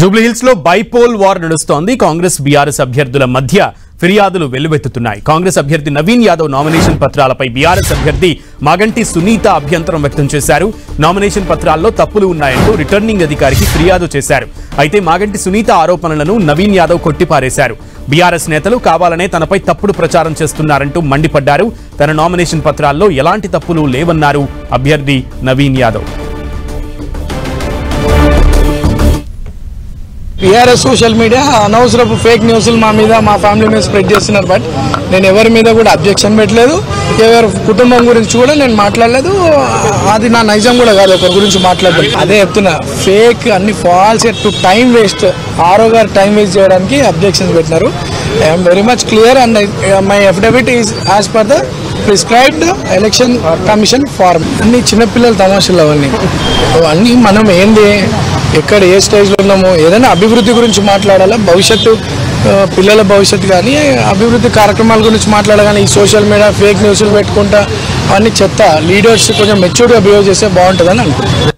జూబ్లీహిల్స్ లో bypoll war నడుస్తోంది. Congress BRS అభ్యర్థుల మధ్య ఫిర్యాదులు వెల్లువెత్తుతున్నాయి. కాంగ్రెస్ అభ్యర్థి నవీన్ యాదవ్ నామినేషన్ పత్రాలపై బీఆర్ఎస్ అభ్యర్థి మాగంటి సునీత అభ్యంతరం వ్యక్తం చేశారు. నామినేషన్ పత్రాల్లో తప్పులు ఉన్నాయంటూ రిటర్నింగ్ అధికారికి ఫిర్యాదు చేశారు. అయితే మాగంటి సునీత ఆరోపణలను నవీన్ యాదవ్ కొట్టిపారేశారు. బీఆర్ఎస్ నేతలు కావాలనే తనపై తప్పుడు ప్రచారం చేస్తున్నారంటూ మండిపడ్డారు. తన నామినేషన్ పత్రాల్లో ఎలాంటి తప్పులు లేవన్నారు అభ్యర్థి Naveen Yadav. TRS social media అనవసరపు ఫేక్ న్యూస్లు మా మీద మా ఫ్యామిలీ మీద స్ప్రెడ్ చేస్తున్నారు. బట్ నేను ఎవరి మీద కూడా అబ్జెక్షన్ పెట్టలేదు. ఎవరి కుటుంబం గురించి కూడా నేను మాట్లాడలేదు. అది నా నైజం కూడా కాదు ఒకరి గురించి మాట్లాడలేదు. అదే చెప్తున్నా, ఫేక్ అన్ని falls to time waste. RO గారు టైం వేస్ట్ చేయడానికి అబ్జెక్షన్స్ పెట్టినారు. I'm very much clear and my affidavit is as per the prescribed election commission form. అన్ని చిన్నపిల్లల తమాషలు అవన్నీ మనం ఏంది ఎక్కడ ఏ స్టేజ్లో ఉన్నామో ఏదైనా అభివృద్ధి గురించి మాట్లాడాలా, భవిష్యత్తు పిల్లల భవిష్యత్తు కానీ అభివృద్ధి కార్యక్రమాల గురించి మాట్లాడాలి. ఈ సోషల్ మీడియా ఫేక్ న్యూస్లు పెట్టుకుంటా అవన్నీ చెత్త. లీడర్స్ కొంచెం మెచ్యూర్డ్గా బిహేవ్ చేస్తే బాగుంటుందని అనుకుంటున్నాను.